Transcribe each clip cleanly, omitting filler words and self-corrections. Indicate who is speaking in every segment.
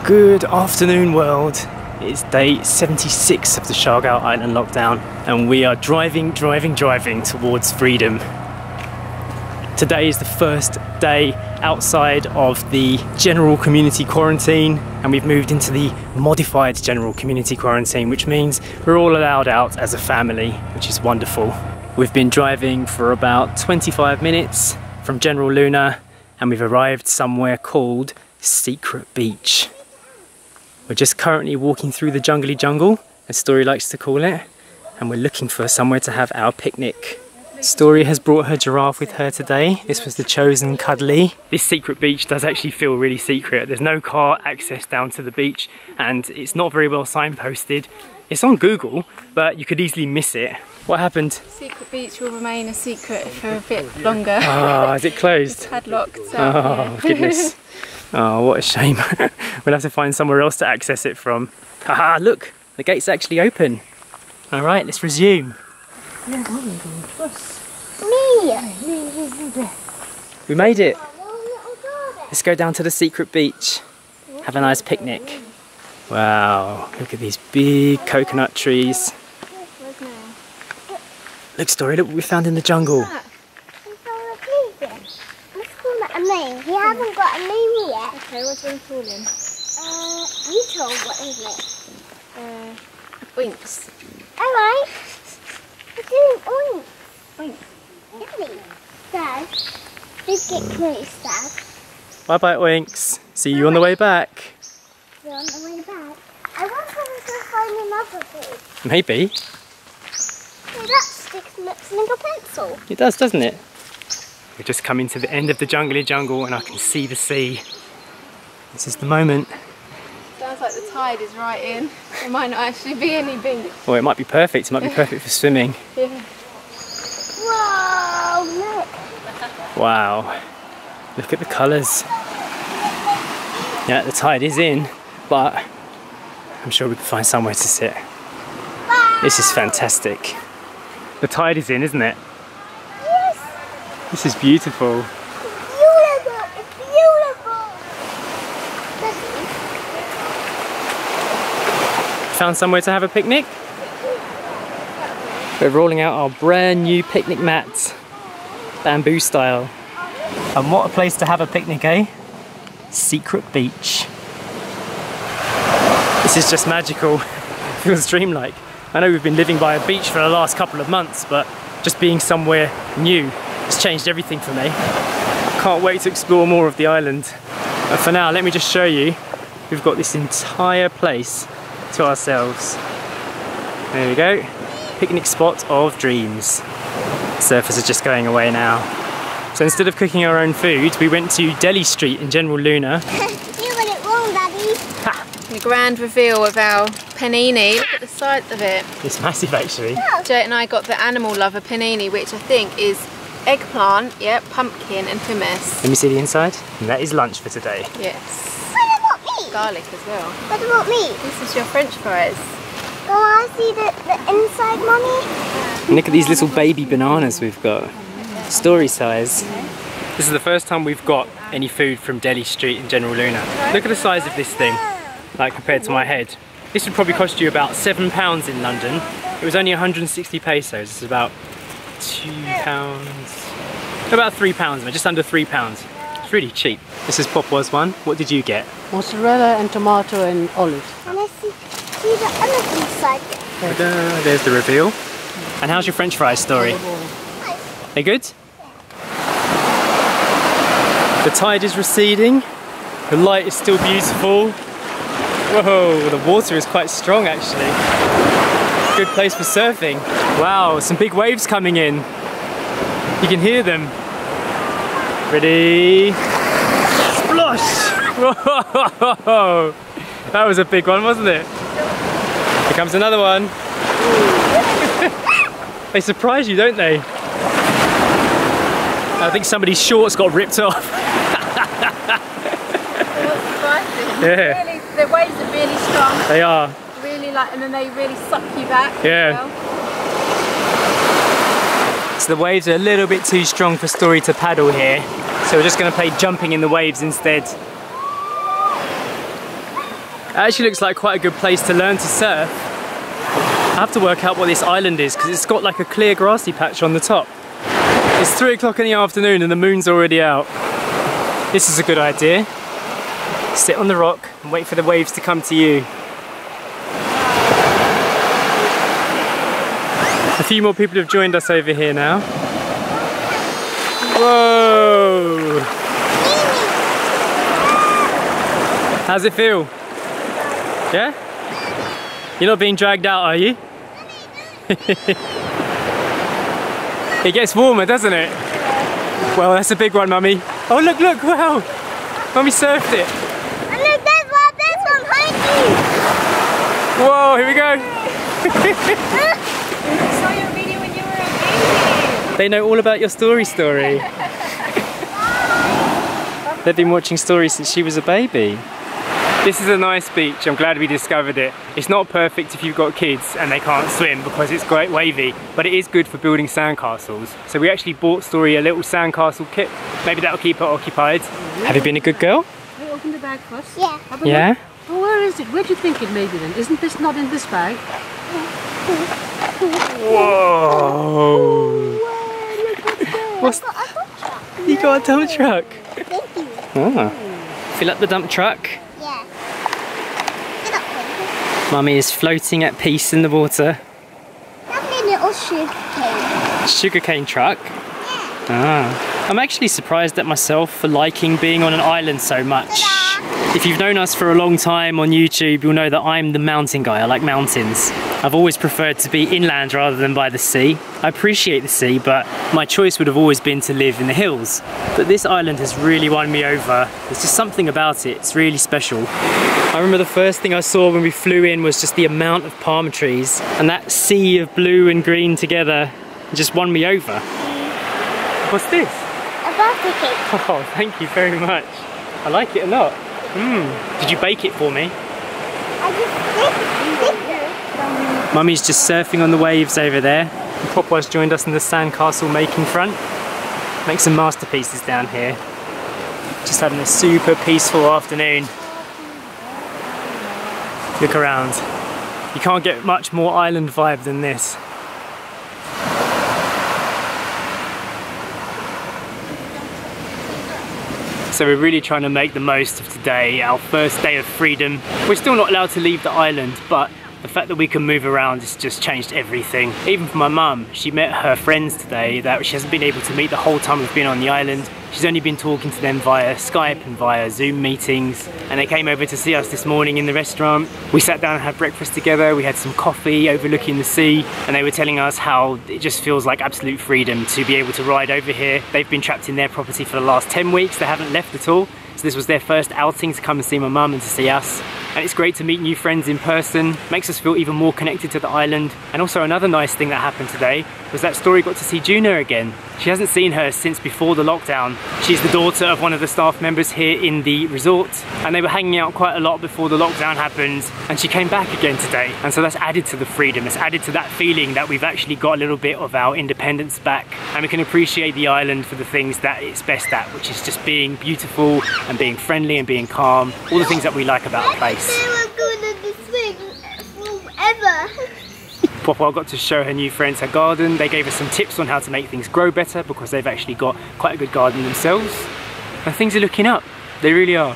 Speaker 1: Good afternoon, world. It's day 76 of the Siargao Island Lockdown and we are driving towards freedom. Today is the first day outside of the general community quarantine and we've moved into the modified general community quarantine, which means we're all allowed out as a family, which is wonderful. We've been driving for about 25 minutes from General Luna and we've arrived somewhere called Secret Beach. We're just currently walking through the jungly jungle, as Story likes to call it, and we're looking for somewhere to have our picnic. Story has brought her giraffe with her today. This was the chosen cuddly. This secret beach does actually feel really secret. There's no car access down to the beach and it's not very well signposted. It's on Google, but you could easily miss it. What happened?
Speaker 2: Secret beach will remain a secret for a bit longer.
Speaker 1: Oh, is it closed?
Speaker 2: It's padlocked. So,
Speaker 1: oh, goodness. Oh, what a shame. We'll have to find somewhere else to access it from. Haha, look, the gate's actually open. All right, let's resume. We made it. Let's go down to the secret beach. Have a nice picnic. Wow, look at these big coconut trees. Look, Story, look what we found in the jungle.
Speaker 3: He hasn't got a name yet.
Speaker 2: Okay, what do you call him?
Speaker 3: You told what is it?
Speaker 2: Winks.
Speaker 3: Alright. We're doing oink.
Speaker 2: Winks.
Speaker 3: Deli. Dad, let's get close, Dad.
Speaker 1: Bye bye, Winks. See you on the way back.
Speaker 3: We're on the way back. I wonder if we'll find another food.
Speaker 1: Maybe.
Speaker 3: Hey, that sticks looks like a pencil.
Speaker 1: It does, doesn't it? We're just coming to the end of the jungly jungle and I can see the sea. This is the moment.
Speaker 2: Sounds like the tide is right in. There might not actually be any beach.
Speaker 1: Well, it might be perfect. It might be perfect for swimming.
Speaker 2: Yeah.
Speaker 3: Whoa, look.
Speaker 1: Wow. Look at the colours. Yeah, the tide is in, but I'm sure we can find somewhere to sit. This is fantastic. The tide is in, isn't it? This is beautiful.
Speaker 3: Beautiful! It's beautiful!
Speaker 1: Found somewhere to have a picnic? We're rolling out our brand new picnic mats, bamboo style. And what a place to have a picnic, eh? Secret Beach. This is just magical. Feels dreamlike. I know we've been living by a beach for the last couple of months, but just being somewhere new, it's changed everything for me. Can't wait to explore more of the island. But for now, let me just show you. We've got this entire place to ourselves. There we go. Picnic spot of dreams. Surfers are just going away now. So instead of cooking our own food, we went to Deli Street in General Luna.
Speaker 3: You got it wrong, Daddy.
Speaker 1: Ha!
Speaker 2: The grand reveal of our panini. Look at the size of it.
Speaker 1: It's massive actually.
Speaker 2: Jay and I got the animal lover panini, which I think is eggplant, yep, pumpkin and hummus.
Speaker 1: Let me see the inside. And that is lunch for today.
Speaker 2: Yes.
Speaker 3: What about me?
Speaker 2: Garlic as well.
Speaker 3: What about me?
Speaker 2: This is your French fries.
Speaker 3: Go on, see the inside, Mummy?
Speaker 1: And look at these little baby bananas we've got. Story size. This is the first time we've got any food from Deli Street in General Luna. Look at the size of this thing, like compared to my head. This would probably cost you about £7 in London. It was only 160 pesos. It's about £2, about £3, just under £3. It's really cheap. This is Phwah Phwah's one. What did you get?
Speaker 4: Mozzarella and tomato and olive.
Speaker 3: And I see the other inside.
Speaker 1: Ta-da, there's the reveal. And how's your French fries, Story? They good? The tide is receding. The light is still beautiful. Whoa, the water is quite strong actually. Good place for surfing. Wow, some big waves coming in. You can hear them. Ready? Splosh! Whoa! That was a big one, wasn't it? Here comes another one. They surprise you, don't they? I think somebody's shorts got ripped off. Yeah.
Speaker 2: Really, the waves are really strong.
Speaker 1: They are.
Speaker 2: Really like, and then they really suck you back.
Speaker 1: Yeah. So the waves are a little bit too strong for Story to paddle here. So we're just going to play jumping in the waves instead. It actually looks like quite a good place to learn to surf. I have to work out what this island is because it's got like a clear grassy patch on the top. It's 3 o'clock in the afternoon and the moon's already out. This is a good idea. Sit on the rock and wait for the waves to come to you. A few more people have joined us over here now. Whoa! How's it feel? Yeah? You're not being dragged out, are you? It gets warmer, doesn't it? Well, that's a big one, Mummy. Oh, look, look, wow! Mummy surfed it.
Speaker 3: And look, there's one behind you.
Speaker 1: Whoa, here we go.
Speaker 2: I saw your video when you were a baby.
Speaker 1: They know all about your story. They've been watching stories since she was a baby. This is a nice beach, I'm glad we discovered it. It's not perfect if you've got kids and they can't swim because it's quite wavy, but it is good for building sandcastles. So we actually bought Story a little sandcastle kit. Maybe that'll keep her occupied. Have you been a good girl?
Speaker 4: I open the bag first.
Speaker 3: Yeah.
Speaker 4: Have a
Speaker 1: Yeah?
Speaker 4: look. Oh, where is it? Where do you think it may be then? Isn't this not in this bag?
Speaker 1: Whoa! What's you got a dump truck?
Speaker 3: Thank you.
Speaker 1: Ah. Fill up the dump truck.
Speaker 3: Yeah. Get up, baby.
Speaker 1: Mummy is floating at peace in the water.
Speaker 3: That's a little sugarcane.
Speaker 1: Sugarcane truck.
Speaker 3: Yeah.
Speaker 1: Ah. I'm actually surprised at myself for liking being on an island so much. If you've known us for a long time on YouTube, you'll know that I'm the mountain guy. I like mountains. I've always preferred to be inland rather than by the sea. I appreciate the sea, but my choice would have always been to live in the hills. But this island has really won me over. There's just something about it. It's really special. I remember the first thing I saw when we flew in was just the amount of palm trees, and that sea of blue and green together just won me over. What's this?
Speaker 3: A birthday cake.
Speaker 1: Oh, thank you very much. I like it a lot. Did you bake it for me?
Speaker 3: I just
Speaker 1: Mummy's just surfing on the waves over there. And Phwah Phwah's joined us in the sandcastle making front. Make some masterpieces down here. Just having a super peaceful afternoon. Look around. You can't get much more island vibe than this. So we're really trying to make the most of today, our first day of freedom. We're still not allowed to leave the island, but the fact that we can move around has just changed everything. Even for my mum, she met her friends today that she hasn't been able to meet the whole time we've been on the island. She's only been talking to them via Skype and via Zoom meetings, and they came over to see us this morning in the restaurant. We sat down and had breakfast together, we had some coffee overlooking the sea, and they were telling us how it just feels like absolute freedom to be able to ride over here. They've been trapped in their property for the last 10 weeks, they haven't left at all. So this was their first outing to come and see my mum and to see us. And it's great to meet new friends in person, makes us feel even more connected to the island. And also another nice thing that happened today was that Story got to see Juna again. She hasn't seen her since before the lockdown. She's the daughter of one of the staff members here in the resort, and they were hanging out quite a lot before the lockdown happened, and she came back again today. And so that's added to the freedom, it's added to that feeling that we've actually got a little bit of our independence back, and we can appreciate the island for the things that it's best at, which is just being beautiful and being friendly and being calm, all the things that we like about the place.
Speaker 3: They were going to swing forever.
Speaker 1: Phwah Phwah got to show her new friends her garden. They gave us some tips on how to make things grow better because they've actually got quite a good garden themselves. And things are looking up, they really are.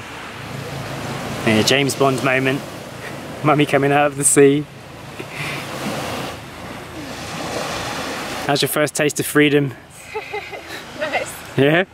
Speaker 1: Yeah, James Bond moment. Mummy coming out of the sea. How's your first taste of freedom?
Speaker 2: Nice.
Speaker 1: Yeah?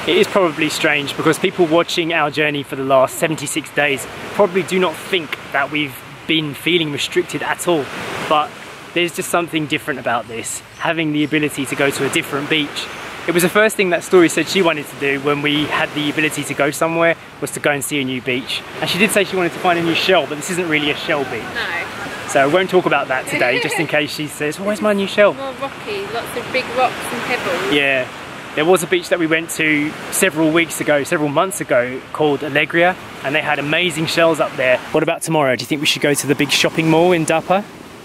Speaker 1: It is probably strange because people watching our journey for the last 76 days probably do not think that we've been feeling restricted at all, but there's just something different about this, having the ability to go to a different beach. It was the first thing that Story said she wanted to do when we had the ability to go somewhere, was to go and see a new beach. And she did say she wanted to find a new shell, but this isn't really a shell beach.
Speaker 2: No.
Speaker 1: So I won't talk about that today, just in case she says, oh, where's my new shell?
Speaker 2: More rocky, lots of big rocks and pebbles.
Speaker 1: Yeah. There was a beach that we went to several months ago called Alegria, and they had amazing shells up there. What about tomorrow? Do you think we should go to the big shopping mall in Dapa?
Speaker 2: I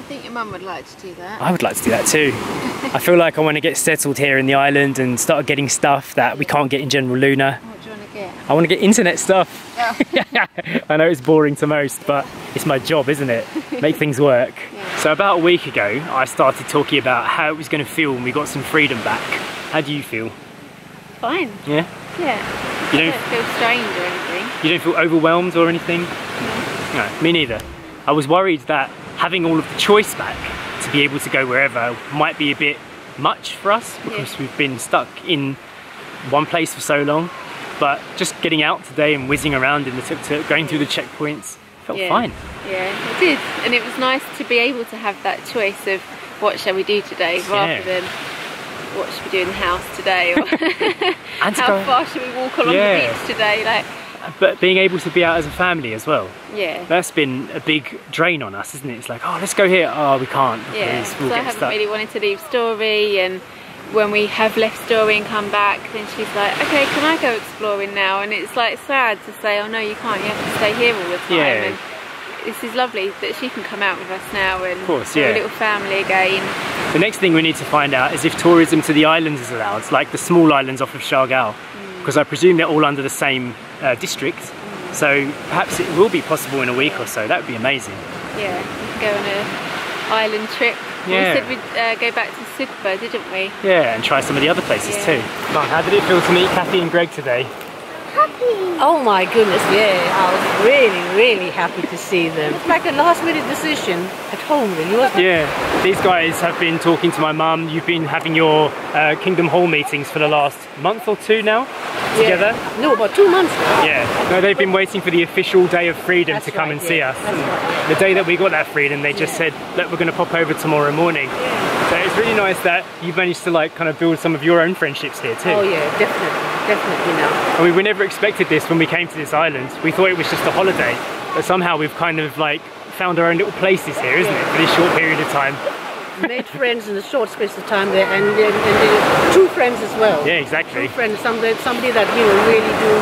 Speaker 2: think your mum would like to do that.
Speaker 1: I would like to do that too. I feel like I want to get settled here in the island and start getting stuff that we can't get in General Luna.
Speaker 2: What do you want to get? Yeah.
Speaker 1: I want to get internet stuff.
Speaker 2: Yeah.
Speaker 1: I know it's boring to most, but it's my job, isn't it? Make things work.
Speaker 2: Yeah.
Speaker 1: So about a week ago, I started talking about how it was going to feel when we got some freedom back. How do you feel?
Speaker 2: Fine.
Speaker 1: Yeah?
Speaker 2: Yeah.
Speaker 1: You
Speaker 2: I
Speaker 1: don't
Speaker 2: don't feel strange or anything.
Speaker 1: You don't feel overwhelmed or anything? No, me neither. I was worried that having all of the choice back to be able to go wherever might be a bit much for us because we've been stuck in one place for so long. But just getting out today and whizzing around in the tuk-tuk, going through the checkpoints, felt fine.
Speaker 2: Yeah, it did. And it was nice to be able to have that choice of what shall we do today rather than what should we do in the house today or
Speaker 1: and
Speaker 2: how far should we walk along the beach today. Like,
Speaker 1: but being able to be out as a family as well.
Speaker 2: Yeah.
Speaker 1: That's been a big drain on us, isn't it? It's like, oh, let's go here. Oh, we can't.
Speaker 2: Yeah,
Speaker 1: We'll
Speaker 2: so I haven't really wanted to leave Story, and when we have left Story and come back, then she's like, okay, can I go exploring now? And it's like sad to say, oh no, you can't, you have to stay here all the time.
Speaker 1: Yeah.
Speaker 2: And this is lovely that she can come out with us now and
Speaker 1: we're
Speaker 2: a little family again.
Speaker 1: The next thing we need to find out is if tourism to the islands is allowed, like the small islands off of Siargao, because I presume they're all under the same district. So perhaps it will be possible in a week or so. That would be amazing.
Speaker 2: Yeah, we can go on an island trip.
Speaker 1: Yeah.
Speaker 2: We said we'd go back to Phwah, didn't we?
Speaker 1: Yeah, and try some of the other places too. How did it feel to meet Kathy and Greg today?
Speaker 3: Happy.
Speaker 4: Oh my goodness, yeah. I was really, really happy to see them. It's like a last minute decision at home, really, wasn't it?
Speaker 1: Yeah, these guys have been talking to my mum. You've been having your Kingdom Hall meetings for the last month or two now, together?
Speaker 4: Yeah. No, about 2 months now.
Speaker 1: Yeah, no, they've been waiting for the official day of freedom to come and see us.
Speaker 4: That's
Speaker 1: The day that we got that freedom, they just said, look, we're going to pop over tomorrow morning. So it's really nice that you've managed to like kind of build some of your own friendships here too.
Speaker 4: Oh yeah, definitely now.
Speaker 1: I mean, we never expected this when we came to this island. We thought it was just a holiday, but somehow we've kind of like found our own little places here, isn't it, for this short period of time.
Speaker 4: Made friends in a short space of time there, and true friends as well.
Speaker 1: Yeah, exactly.
Speaker 4: True friends, somebody that really do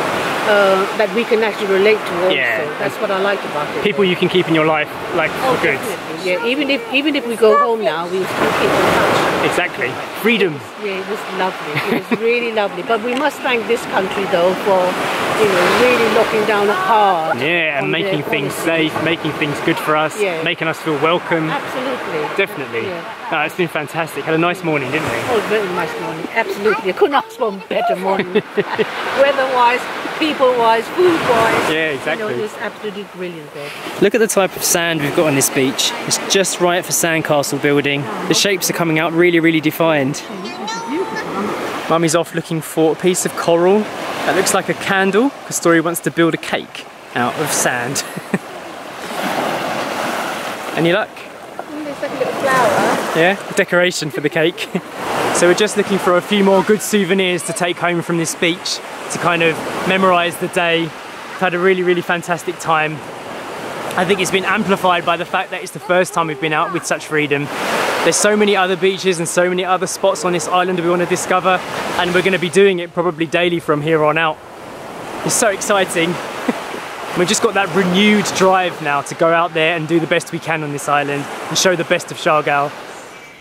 Speaker 4: that we can actually relate to also.
Speaker 1: Yeah.
Speaker 4: That's what I like about it.
Speaker 1: People you can keep in your life, like, for good.
Speaker 4: Definitely. Yeah, even if we go home now, we still keep in touch.
Speaker 1: Exactly. Freedom.
Speaker 4: Yeah, it was lovely. It was really lovely. But we must thank this country though for, really looking down hard.
Speaker 1: Yeah, and making things safe, making things good for us, making us feel welcome.
Speaker 2: Absolutely.
Speaker 1: Definitely.
Speaker 2: Yeah.
Speaker 1: It's been fantastic. Had a nice morning, didn't we?
Speaker 4: Oh, very nice morning. Absolutely. I couldn't ask for a better morning. Weather-wise, people-wise, food-wise.
Speaker 1: Yeah, exactly.
Speaker 4: It was absolutely brilliant there.
Speaker 1: Look at the type of sand we've got on this beach. It's just right for sandcastle building. The shapes are coming out really, really defined. Mummy's off looking for a piece of coral that looks like a candle, because Story wants to build a cake out of sand. Any luck?
Speaker 2: It's like a little flower.
Speaker 1: Yeah, decoration for the cake. So we're just looking for a few more good souvenirs to take home from this beach to kind of memorise the day. We've had a really, really fantastic time. I think it's been amplified by the fact that it's the first time we've been out with such freedom. There's so many other beaches and so many other spots on this island we want to discover, and we're going to be doing it probably daily from here on out. It's so exciting. We've just got that renewed drive now to go out there and do the best we can on this island and show the best of Siargao.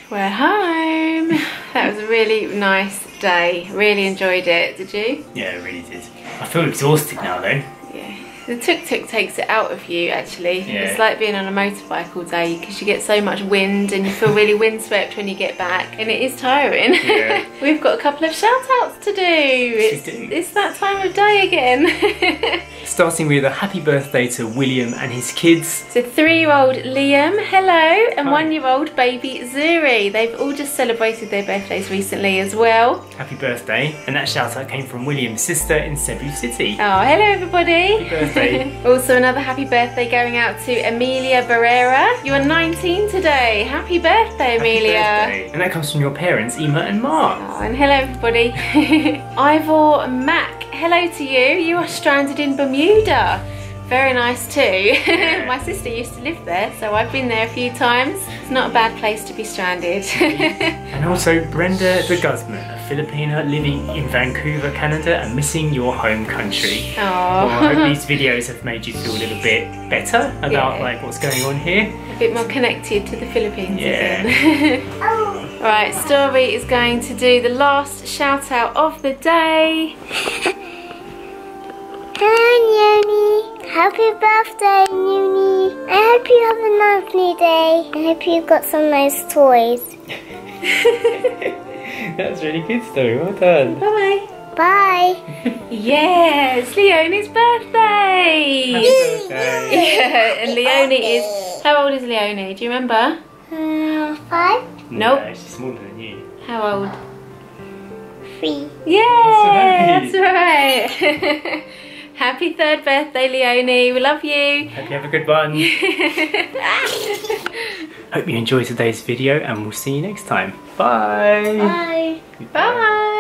Speaker 2: We're home. That was a really nice day. Really enjoyed it. Did you?
Speaker 1: Yeah, I really did. I feel exhausted now though.
Speaker 2: Yeah. The tuk-tuk takes it out of you actually.
Speaker 1: Yeah.
Speaker 2: It's like being on a motorbike all day because you get so much wind and you feel really windswept when you get back, and it is tiring.
Speaker 1: Yeah.
Speaker 2: We've got a couple of shout outs to do. It's that time of day again.
Speaker 1: Starting with a happy birthday to William and his kids.
Speaker 2: So 3-year-old Liam, hello, and 1-year-old baby Zuri. They've all just celebrated their birthdays recently as well.
Speaker 1: Happy birthday. And that shout out came from William's sister in Cebu City.
Speaker 2: Oh, hello everybody.
Speaker 1: Happy birthday.
Speaker 2: Also another happy birthday going out to Amelia Barrera. You are 19 today. Happy birthday, Amelia.
Speaker 1: Happy birthday. And that comes from your parents, Emma and Mark.
Speaker 2: Oh, and hello everybody. Ivor Mac, hello to you. You are stranded in Bermuda. Very nice too.
Speaker 1: Yeah.
Speaker 2: My sister used to live there, so I've been there a few times. It's not a bad place to be stranded.
Speaker 1: And also Brenda the Guzman, a Filipina living in Vancouver, Canada, and missing your home country.
Speaker 2: Aww.
Speaker 1: Well, I hope these videos have made you feel a little bit better about like what's going on here.
Speaker 2: A bit more connected to the Philippines.
Speaker 1: Yeah.
Speaker 2: Again. Right, Story is going to do the last shout out of the day.
Speaker 3: Hello, Nuni. Happy birthday, Nuni. I hope you have a lovely day. I hope you've got some nice toys.
Speaker 1: That's really good, Story. Well done.
Speaker 2: Bye.
Speaker 3: Bye.
Speaker 2: Yeah, it's Leonie's birthday.
Speaker 1: Happy birthday.
Speaker 2: Yeah, and Leonie is. How old is Leonie? Do you remember?
Speaker 3: 5.
Speaker 2: Nope.
Speaker 1: No, she's smaller than you.
Speaker 2: How old?
Speaker 3: 3.
Speaker 2: Yeah, that's right. Happy 3rd birthday, Leonie. We love you.
Speaker 1: Hope you have a good one. Hope you enjoyed today's video and we'll see you next time. Bye.
Speaker 3: Bye.
Speaker 2: Bye.